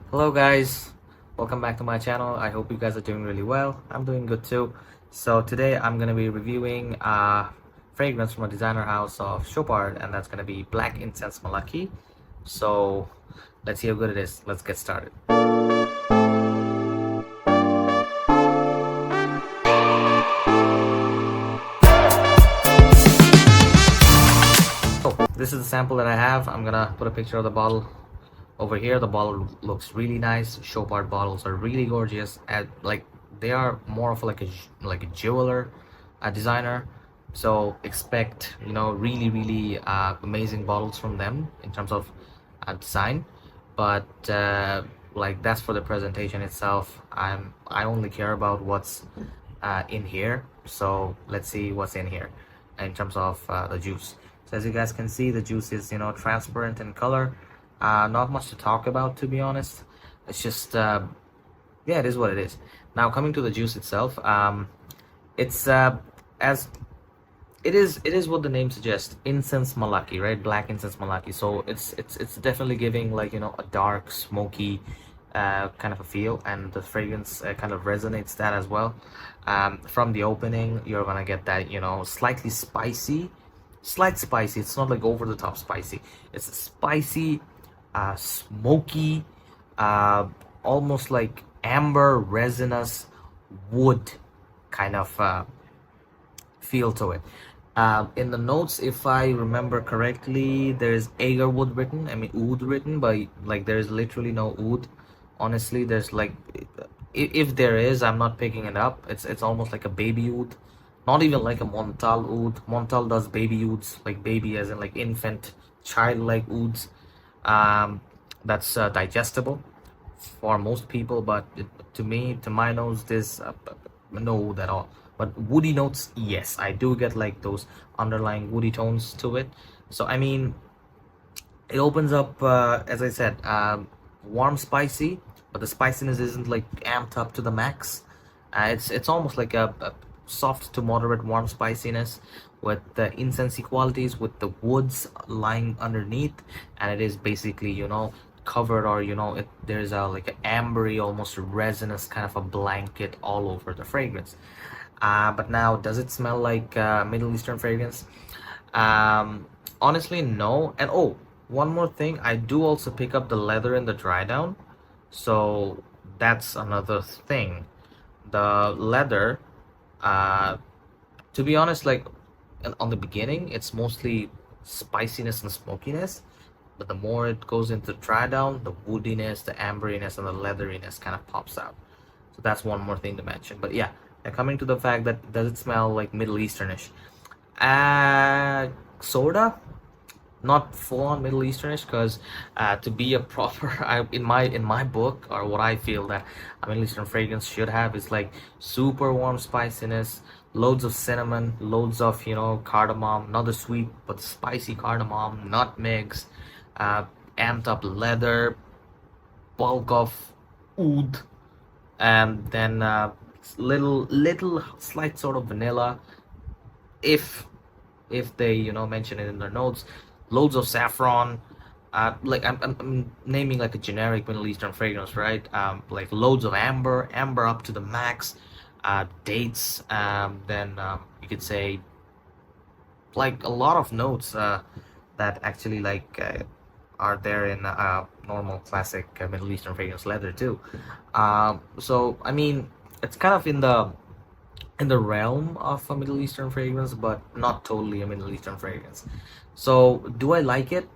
Hello guys, welcome back to my channel. I hope you guys are doing really well. I'm doing good too. So today I'm gonna be reviewing a fragrance from a designer house of Chopard, and that's gonna be Black Incense Malaki. So let's see how good it is. Let's get started. So this is the sample that I have. I'm gonna put a picture of the bottle over here. The bottle looks really nice. Chopard bottles are really gorgeous, and like they are more of like a jeweler, a designer. So expect really amazing bottles from them in terms of design. But like that's for the presentation itself. I only care about what's in here. So let's see what's in here in terms of the juice. So as you guys can see, the juice is transparent in color. Not much to talk about, to be honest. It's just yeah, it is what it is. Now coming to the juice itself, it's as it is what the name suggests, incense malaki, right? Black incense malaki. So it's definitely giving like a dark smoky kind of a feel, and the fragrance kind of resonates that as well. From the opening you're gonna get that slightly spicy, slight spicy. It's not like over the top spicy. It's a spicy, smoky, almost like amber resinous wood kind of feel to it. In the notes, if I remember correctly, there's agar wood written. I mean oud written, but like there's literally no oud. Honestly, there's like, if there is, I'm not picking it up. It's almost like a baby oud, not even like a Montal oud. Montal does baby ouds, like baby as in like infant, childlike ouds. That's digestible for most people, but to me, to my nose, this no oud at all. But woody notes, yes, I do get like those underlying woody tones to it. So I mean, it opens up, as I said, warm spicy, but the spiciness isn't like amped up to the max. It's almost like a soft to moderate warm spiciness with the incensey qualities, with the woods lying underneath, and it is basically covered, or there's a like an ambery, almost resinous kind of a blanket all over the fragrance. But now, does it smell like Middle Eastern fragrance? Honestly, no. And oh, one more thing, I do also pick up the leather in the dry down, so that's another thing. The leather, to be honest, like on the beginning, it's mostly spiciness and smokiness, but the more it goes into dry down, the woodiness, the amberiness, and the leatheriness kind of pops out. So that's one more thing to mention. But yeah, and coming to the fact that does it smell like Middle Easternish? Sorta, not full-on Middle Easternish, because to be a proper in my book, or what I feel that a Middle Eastern fragrance should have, is like super warm spiciness, loads of cinnamon, loads of cardamom, not the sweet but spicy cardamom, nutmegs, amped up leather, bulk of oud, and then little slight sort of vanilla, if they mention it in their notes, loads of saffron. Like I'm naming like a generic Middle Eastern fragrance, right? Like loads of amber up to the max, dates, then you could say like a lot of notes that actually like are there in normal classic Middle Eastern fragrance leather too. So I mean, it's kind of in the realm of a Middle Eastern fragrance, but not totally a Middle Eastern fragrance. So do I like it?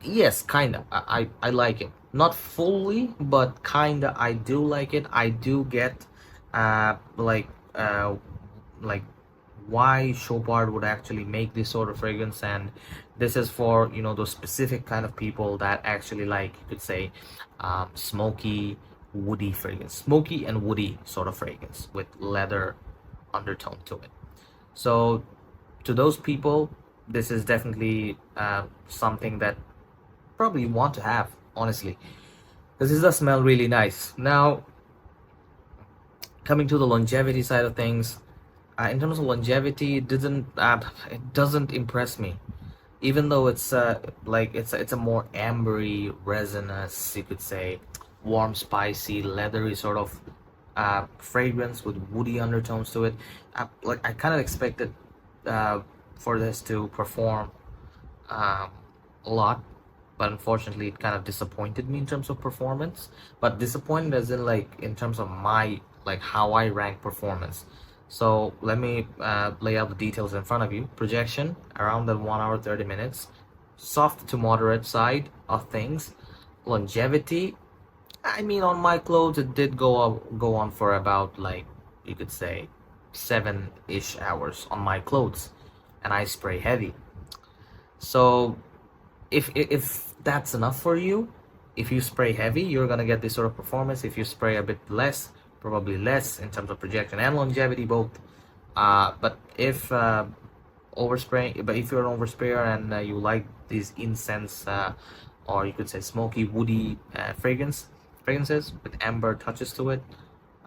Yes, kinda. I like it. Not fully, but kinda. I do like it. I do get uh like uh like why Chopard would actually make this sort of fragrance, and this is for those specific kind of people that actually like, you could say, smoky, woody fragrance, smoky and woody sort of fragrance with leather undertone to it. So to those people, this is definitely something that probably you want to have, honestly, because this does smell really nice. Now coming to the longevity side of things, in terms of longevity, it doesn't impress me, even though it's like it's a more ambery resinous, you could say, warm, spicy, leathery sort of fragrance with woody undertones to it. Like I kind of expected for this to perform um, a lot, but unfortunately it kind of disappointed me in terms of performance. But disappointed as in like in terms of my like how I rank performance. So let me lay out the details in front of you. Projection around the 1 hour 30 minutes, soft to moderate side of things. Longevity, I mean, on my clothes it did go on for about, like, you could say 7-ish hours on my clothes, and I spray heavy. So if that's enough for you, if you spray heavy, you're gonna get this sort of performance. If you spray a bit less, probably less in terms of projection and longevity both. But if overspray, but if you're an oversprayer and you like these incense or you could say smoky woody fragrances with amber touches to it,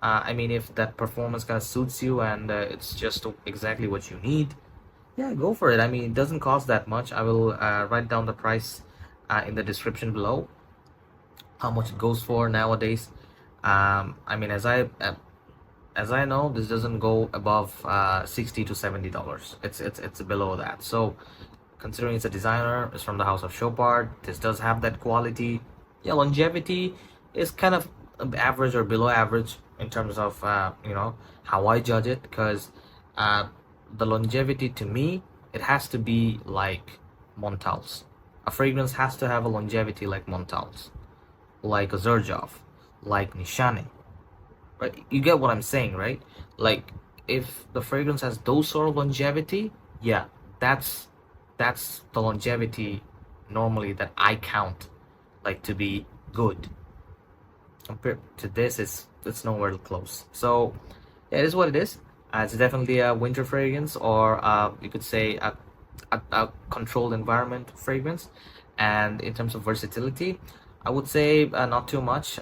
I mean, if that performance kind of suits you and it's just exactly what you need, yeah, go for it. I mean, it doesn't cost that much. I will write down the price in the description below, how much it goes for nowadays. I mean, as I know, this doesn't go above $60 to $70. It's below that. So considering it's a designer, it's from the house of Chopard, this does have that quality. Yeah, longevity is kind of average or below average in terms of you know, how I judge it, because the longevity to me, it has to be like Montals. A fragrance has to have a longevity like Montals, like a Zerjov, like Nishane, right? You get what I'm saying, right? Like, if the fragrance has those sort of longevity, yeah, that's the longevity normally that I count like to be good. Compared to this, it's nowhere close. So yeah, it is what it is. It's definitely a winter fragrance, or you could say a controlled environment fragrance. And in terms of versatility, I would say not too much.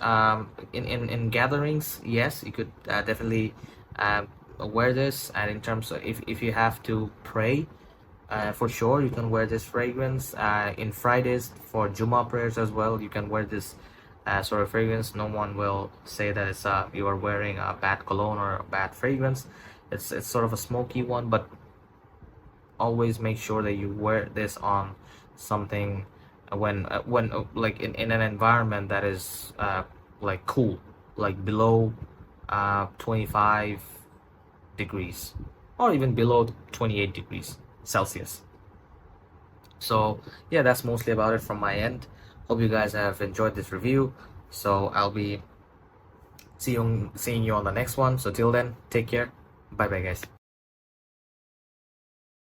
In gatherings, yes, you could definitely wear this. And in terms of if you have to pray, for sure you can wear this fragrance. In Fridays for Juma prayers as well, you can wear this sort of fragrance. No one will say that it's you are wearing a bad cologne or a bad fragrance. It's sort of a smoky one, but always make sure that you wear this on something when like in an environment that is like cool, like below 25 degrees, or even below 28 degrees Celsius. So yeah, that's mostly about it from my end. Hope you guys have enjoyed this review. So I'll be seeing you on the next one. So till then, take care. Bye bye, guys.